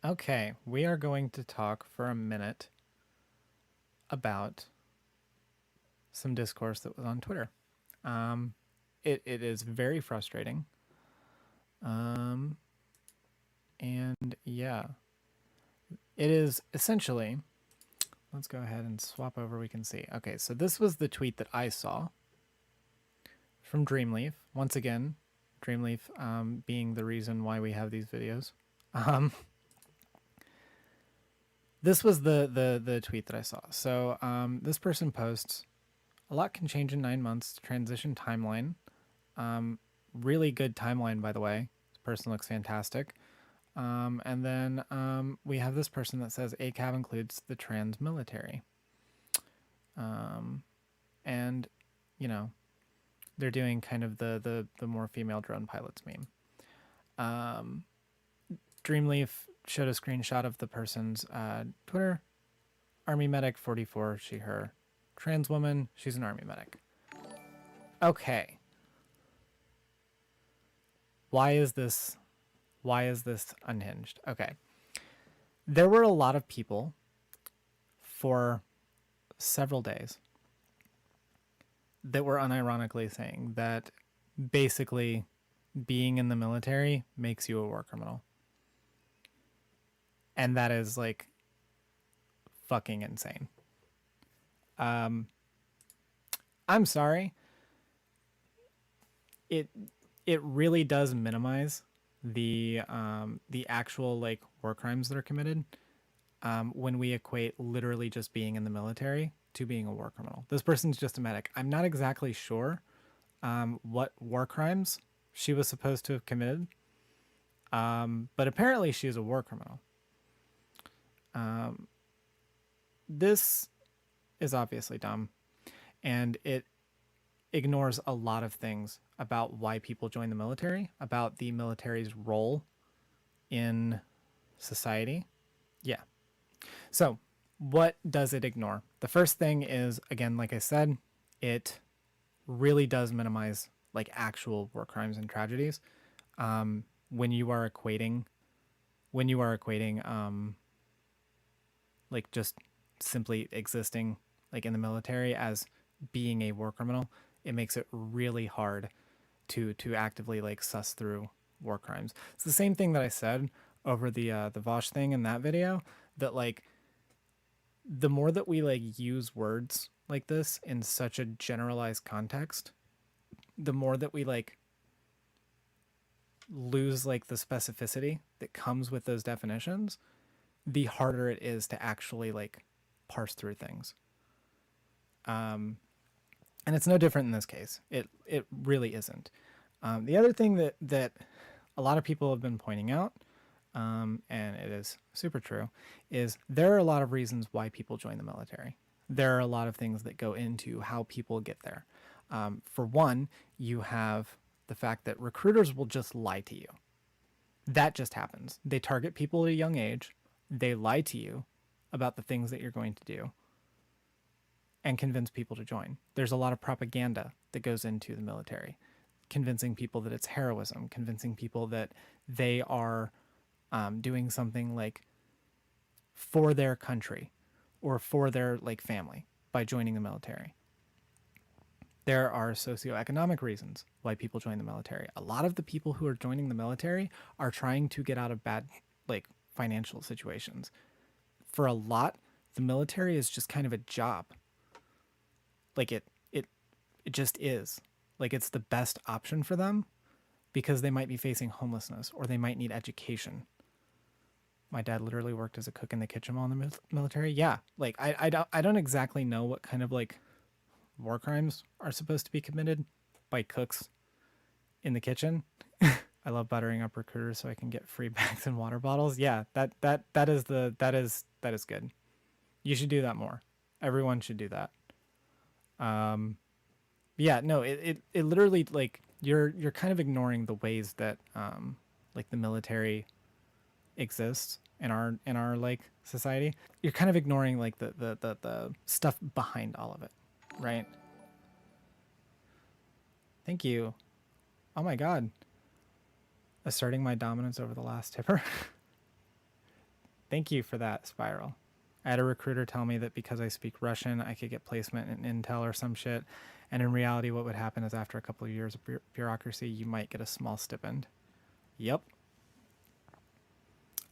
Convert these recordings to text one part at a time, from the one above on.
Okay, we are going to talk for a minute about some discourse that was on Twitter. Um, it is very frustrating. Um, and yeah, it is essentially. Let's go ahead and swap over. We can see. Okay, so this was the tweet that I saw from Dreamleaf. Once again, Dreamleaf being the reason why we have these videos. Um, this was the tweet that I saw. So this person posts, a lot can change in 9 months. Transition timeline. Really good timeline, by the way. This person looks fantastic. And then we have this person that says ACAB includes the trans military. And, you know, they're doing kind of the more female drone pilots meme. Dreamleaf showed a screenshot of the person's Twitter. Army medic 44, she, her. Trans woman, she's an army medic. Okay. Why is this unhinged? Okay. There were a lot of people for several days that were unironically saying that basically being in the military makes you a war criminal. And that is like fucking insane. I'm sorry. It really does minimize the actual like war crimes that are committed when we equate literally just being in the military to being a war criminal. This person's just a medic. I'm not exactly sure what war crimes she was supposed to have committed, but apparently she is a war criminal. This is obviously dumb, and it ignores a lot of things about why people join the military, about the military's role in society. Yeah. So, what does it ignore? The first thing is, again, like I said, it really does minimize like actual war crimes and tragedies. When you are equating, like just simply existing like in the military as being a war criminal, it makes it really hard to actively like suss through war crimes. It's the same thing that I said over the Vosh thing in that video, that like the more that we like use words like this in such a generalized context, the more that we like lose like the specificity that comes with those definitions, the harder it is to actually like parse through things. And it's no different in this case. It really isn't. The other thing that a lot of people have been pointing out, and it is super true, is there are a lot of reasons why people join the military. There are a lot of things that go into how people get there. For one, you have the fact that recruiters will just lie to you. That just happens. They target people at a young age. They lie to you about the things that you're going to do and convince people to join. There's a lot of propaganda that goes into the military, convincing people that it's heroism, convincing people that they are doing something like for their country or for their like family by joining the military. There are socioeconomic reasons why people join the military. A lot of the people who are joining the military are trying to get out of bad like financial situations. For a lot, the military is just kind of a job. Like it just is. Like it's the best option for them because they might be facing homelessness or they might need education. My dad literally worked as a cook in the kitchen while in the military. Yeah, like I don't exactly know what kind of like war crimes are supposed to be committed by cooks in the kitchen. I love buttering up recruiters so I can get free bags and water bottles. Yeah, that is good. You should do that more. Everyone should do that. Yeah, no, it literally like you're kind of ignoring the ways that like the military exists in our like society. You're kind of ignoring like the stuff behind all of it, right? Thank you. Oh my god. Asserting my dominance over the last tipper. Thank you for that, Spiral. I had a recruiter tell me that because I speak Russian, I could get placement in Intel or some shit. And in reality, what would happen is after a couple of years of bureaucracy, you might get a small stipend. Yep.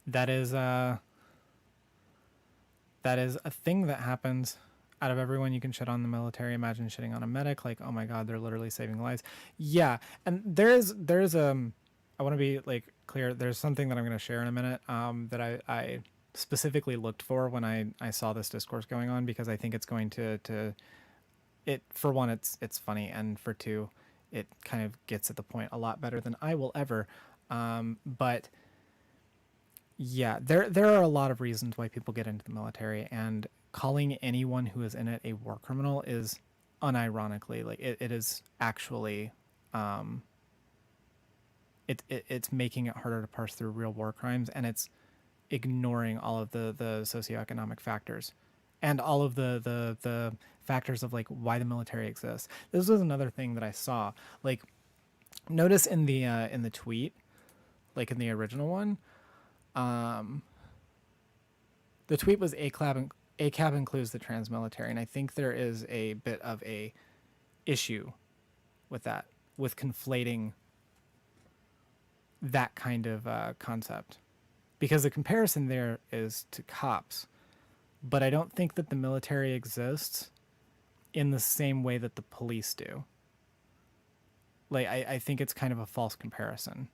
That is a thing that happens. Out of everyone you can shit on the military, imagine shitting on a medic. Like, oh my god, they're literally saving lives. Yeah, and there's I want to be like clear. There's something that I'm going to share in a minute that I specifically looked for when I saw this discourse going on, because I think it's going to it, for one, it's funny, and for two, it kind of gets at the point a lot better than I will ever. But yeah, there are a lot of reasons why people get into the military, and calling anyone who is in it a war criminal is unironically, like, it is actually it's making it harder to parse through real war crimes, and it's ignoring all of the socioeconomic factors and all of the factors of like why the military exists. This was another thing that I saw. Like, notice in the tweet, like in the original one, the tweet was ACAB includes the trans military, and I think there is a bit of a issue with that, with conflating that kind of concept, because the comparison there is to cops, but I don't think that the military exists in the same way that the police do. Like, I think it's kind of a false comparison,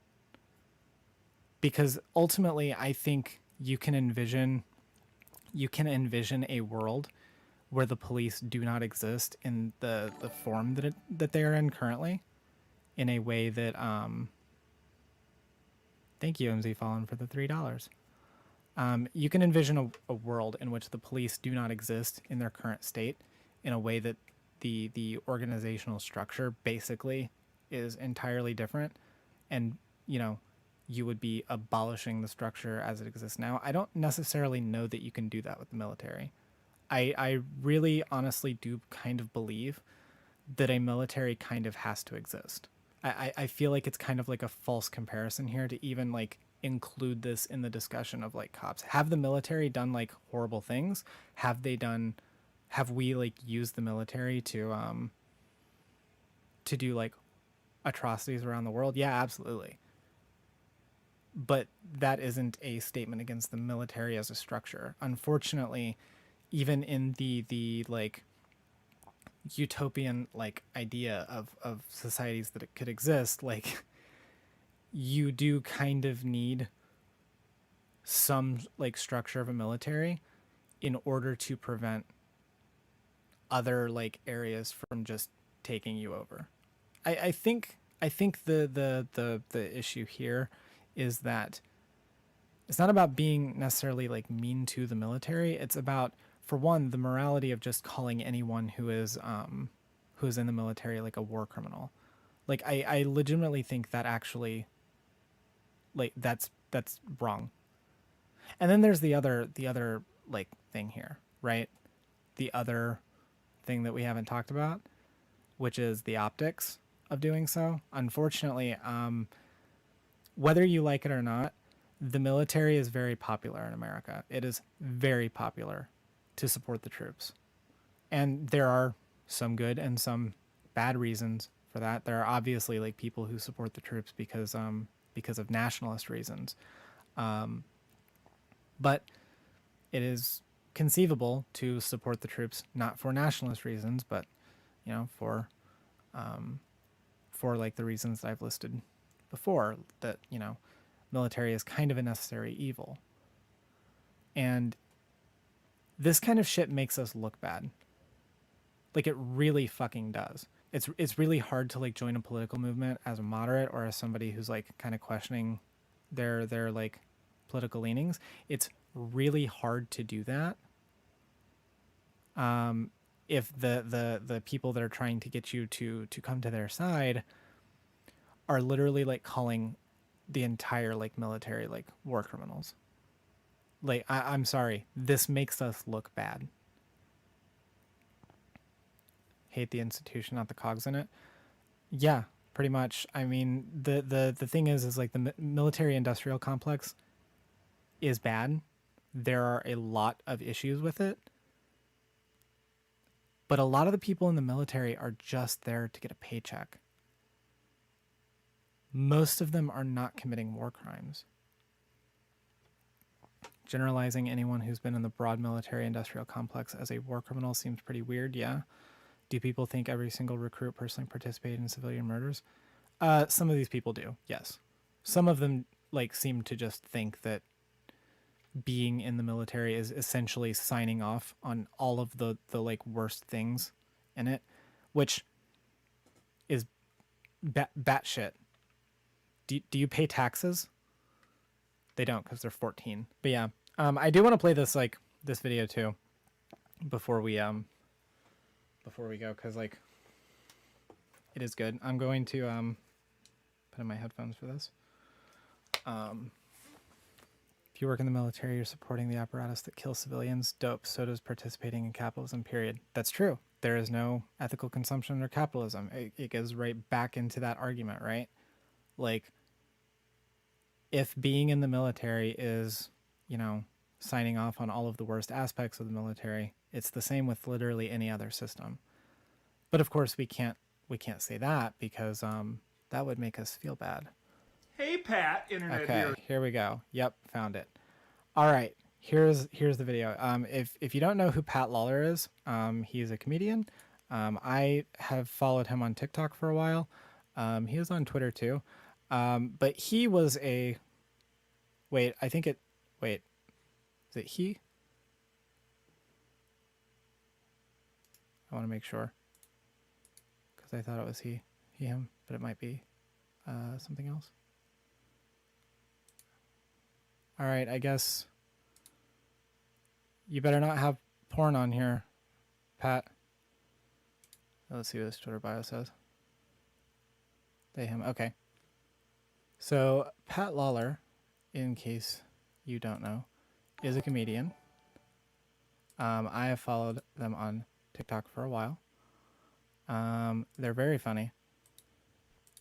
because ultimately I think you can envision a world where the police do not exist in the form that they are in currently, in a way that thank you, MZ Fallen, for the $3. You can envision a world in which the police do not exist in their current state, in a way that the organizational structure basically is entirely different, and you would be abolishing the structure as it exists now. I don't necessarily know that you can do that with the military. I really honestly do kind of believe that a military kind of has to exist. I feel like it's kind of like a false comparison here to even like include this in the discussion of like cops. Have the military done like horrible things? Have we like used the military to do like atrocities around the world? Yeah, absolutely. But that isn't a statement against the military as a structure. Unfortunately, even in the like utopian like idea of societies that it could exist, like, you do kind of need some like structure of a military in order to prevent other like areas from just taking you over. I think the issue here is that it's not about being necessarily like mean to the military. It's about, for one, the morality of just calling anyone who is in the military like a war criminal. Like, I legitimately think that actually, like, that's wrong. And then there's the other like thing here, right? The other thing that we haven't talked about, which is the optics of doing so. Unfortunately, whether you like it or not, the military is very popular in America. It is very popular to support the troops. And there are some good and some bad reasons for that. There are obviously like people who support the troops because of nationalist reasons. But it is conceivable to support the troops not for nationalist reasons, but for like the reasons that I've listed before, that military is kind of a necessary evil. And this kind of shit makes us look bad. Like, it really fucking does. It's really hard to like join a political movement as a moderate or as somebody who's like kind of questioning their like political leanings. It's really hard to do that if the people that are trying to get you to come to their side are literally like calling the entire like military like war criminals. Like, I'm sorry, this makes us look bad. Hate the institution, not the cogs in it. Yeah, pretty much. I mean, the thing is like the military industrial complex is bad. there are a lot of issues with it. But a lot of the people in the military are just there to get a paycheck. Most of them are not committing war crimes. Generalizing anyone who's been in the broad military-industrial complex as a war criminal seems pretty weird, yeah. Do people think every single recruit personally participated in civilian murders? Some of these people do, yes. Some of them seem to just think that being in the military is essentially signing off on all of the worst things in it, which is batshit. Do you pay taxes? They don't, because they're 14. But yeah, I do want to play this this video too before we go, because it is good. I'm going to put in my headphones for this. If you work in the military, you're supporting the apparatus that kills civilians. Dope. So does participating in capitalism, period. That's true. There is no ethical consumption or capitalism. It goes right back into that argument, right? If being in the military is, signing off on all of the worst aspects of the military, it's the same with literally any other system. But of course we can't say that, because that would make us feel bad. Hey, Pat, internet okay, here we go. Yep, found it. All right, here's the video. If you don't know who Pat Lawler is, he's a comedian. I have followed him on TikTok for a while. He was on Twitter too. But he was a... Wait, is it he? I want to make sure, because I thought it was him, but it might be something else. All right, I guess you better not have porn on here, Pat. Let's see what his Twitter bio says. They, him. Okay. So Pat Lawler, in case you don't know, is a comedian. I have followed them on TikTok for a while. They're very funny.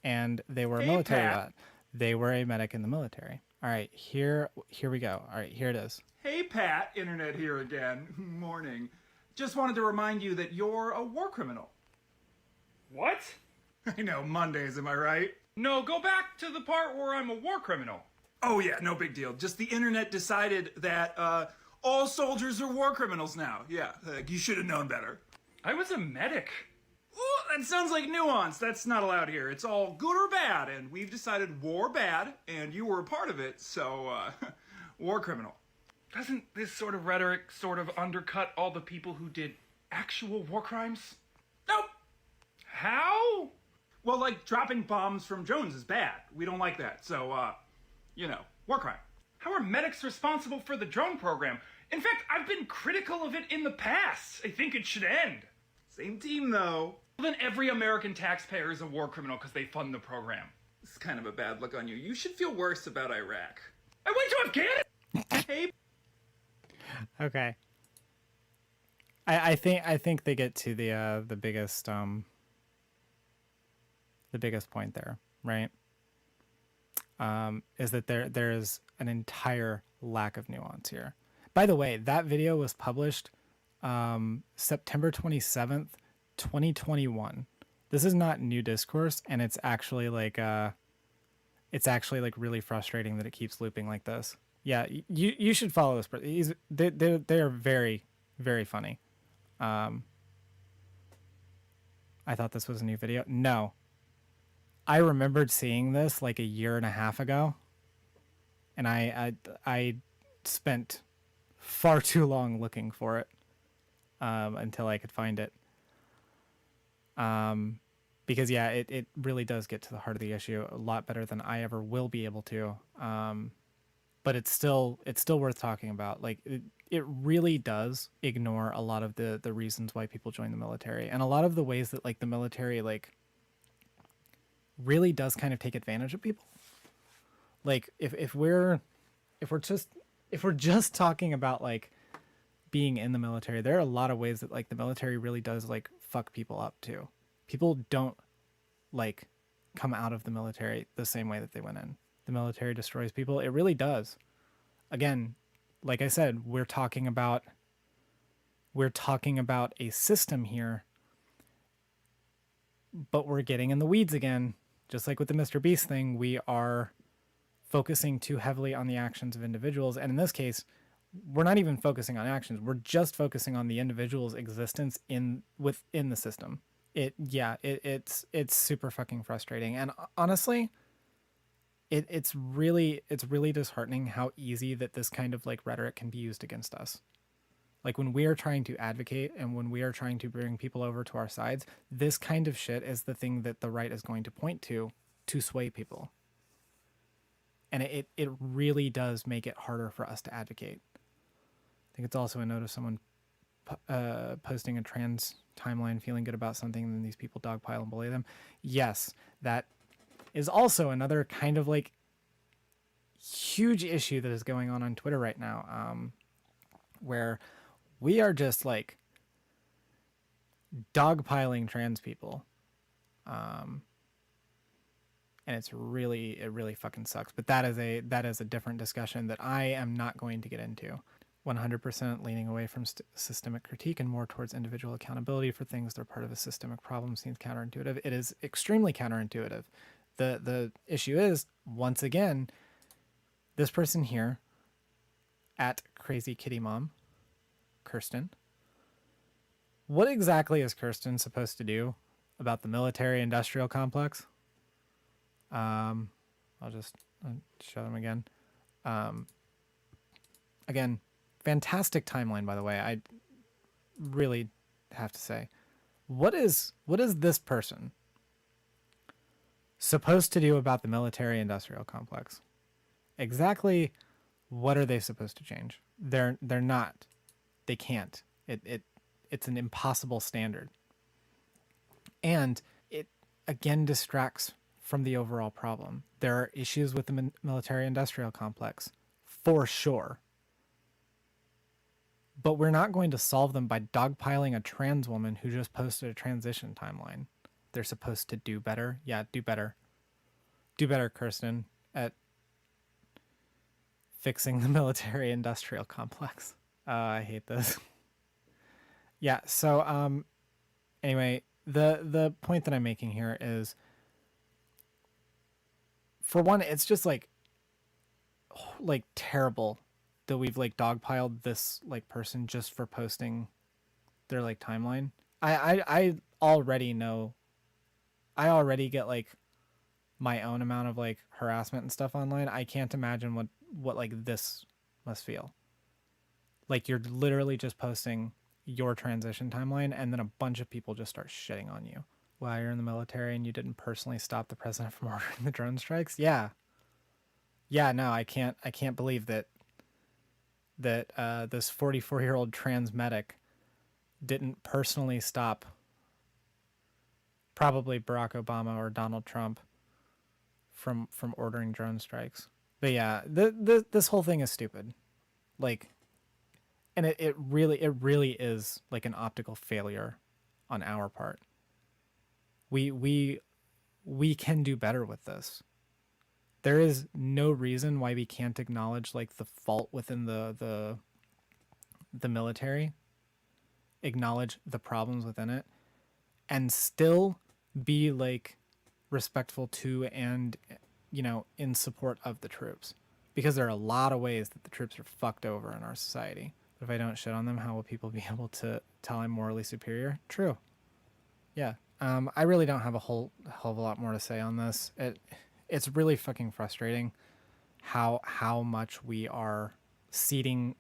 And they were a military vet. They were a medic in the military. All right, here we go. All right, here it is. Hey, Pat, internet here again. Morning. Just wanted to remind you that you're a war criminal. What? I know, Mondays, am I right? No, go back to the part where I'm a war criminal. Oh yeah, no big deal. Just the internet decided that all soldiers are war criminals now. Yeah, you should have known better. I was a medic. Ooh, that sounds like Nuance. That's not allowed here. It's all good or bad, and we've decided war bad, and you were a part of it, so war criminal. Doesn't this sort of rhetoric sort of undercut all the people who did actual war crimes? Nope. How? Well, dropping bombs from drones is bad. We don't like that, so war crime. How are medics responsible for the drone program? In fact, I've been critical of it in the past. I think it should end. Same team, though. Then every American taxpayer is a war criminal because they fund the program. This is kind of a bad look on you. You should feel worse about Iraq. I went to Afghanistan! Hey. Okay. I think they get to the biggest point there, right? Is that there is an entire lack of nuance here. By the way, that video was published September 27th, 2021. This is not new discourse, and it's actually really frustrating that it keeps looping like this. Yeah, you should follow this person. They are very, very funny. I thought this was a new video. No. I remembered seeing this a year and a half ago, and I spent far too long looking for it until I could find it. Because yeah, it really does get to the heart of the issue a lot better than I ever will be able to. But it's still worth talking about. It really does ignore a lot of the reasons why people join the military, and a lot of the ways that the military really does kind of take advantage of people. If we're just talking about being in the military, there are a lot of ways that the military really does fuck people up too. People don't come out of the military the same way that they went in. The military destroys people. It really does. Again, like I said, we're talking about a system here, but we're getting in the weeds again. Just like with the Mr. Beast thing, we are focusing too heavily on the actions of individuals. And in this case, we're not even focusing on actions. We're just focusing on the individual's existence within the system. It's super fucking frustrating. And honestly, it's really disheartening how easy that this kind of like rhetoric can be used against us. Like when we are trying to advocate and when we are trying to bring people over to our sides, this kind of shit is the thing that the right is going to point to sway people. And it really does make it harder for us to advocate. I think it's also a note of someone posting a trans timeline, feeling good about something, and then these people dogpile and bully them. Yes, that is also another kind of like huge issue that is going on Twitter right now, where we are just like dogpiling trans people. And it really fucking sucks. But that is a different discussion that I am not going to get into. 100% leaning away from systemic critique and more towards individual accountability for things that are part of a systemic problem seems counterintuitive. It is extremely counterintuitive. The issue is, once again, this person here at Crazy Kitty Mom, Kirsten. What exactly is Kirsten supposed to do about the military-industrial complex? I'll show them again. Again, fantastic timeline, by the way. I really have to say, what is this person supposed to do about the military-industrial complex? Exactly what are they supposed to change? They're not. They can't. It's an impossible standard. And it again distracts from the overall problem. There are issues with the military-industrial complex, for sure. But we're not going to solve them by dogpiling a trans woman who just posted a transition timeline. They're supposed to do better. Yeah, do better. Do better, Kirsten, at fixing the military-industrial complex. I hate this. Yeah, so anyway, the point that I'm making here is, for one, it's just like terrible that we've like dogpiled this like person just for posting their like timeline. I already know. I already get like my own amount of like harassment and stuff online. I can't imagine what like this must feel. Like you're literally just posting your transition timeline and then a bunch of people just start shitting on you. Wow, you're in the military and you didn't personally stop the president from ordering the drone strikes? Yeah. Yeah, no, I can't believe that this 44-year-old trans medic didn't personally stop probably Barack Obama or Donald Trump from ordering drone strikes. But yeah, this whole thing is stupid. Like, and it really is like an optical failure on our part. We can do better with this. There is no reason why we can't acknowledge like the fault within the military, acknowledge the problems within it, and still be like respectful to and in support of the troops. Because there are a lot of ways that the troops are fucked over in our society. But if I don't shit on them, how will people be able to tell I'm morally superior? True. Yeah. I really don't have a hell of a lot more to say on this. It's really fucking frustrating how much we are ceding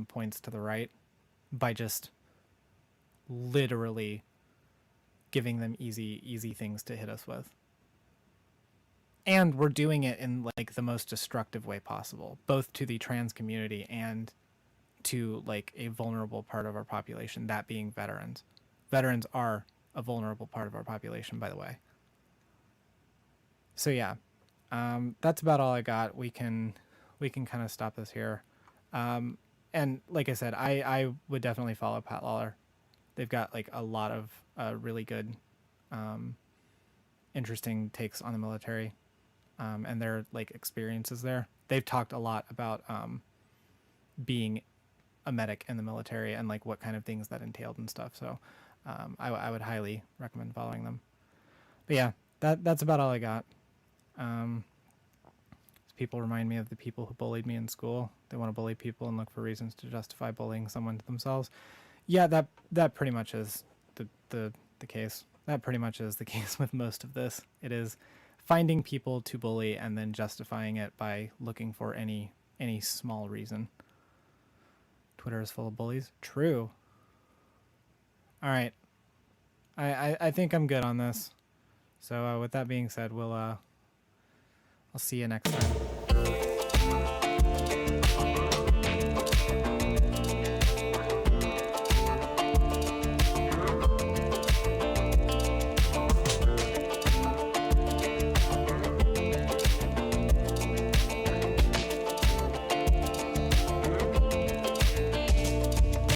points to the right by just literally giving them easy things to hit us with. And we're doing it in like the most destructive way possible, both to the trans community and to like a vulnerable part of our population, that being veterans. Veterans are a vulnerable part of our population, by the way. So yeah, that's about all I got. We can kind of stop this here. And like I said, I would definitely follow Pat Lawler. They've got like a lot of really good, interesting takes on the military, and their like experiences there. They've talked a lot about being a medic in the military and like what kind of things that entailed and stuff. So I would highly recommend following them. But yeah, that's about all I got. People remind me of the people who bullied me in school. They want to bully people and look for reasons to justify bullying someone to themselves. Yeah, that pretty much is the case. That pretty much is the case with most of this. It is finding people to bully and then justifying it by looking for any small reason. Twitter is full of bullies. True. All right. I think I'm good on this. So with that being said, I'll see you next time.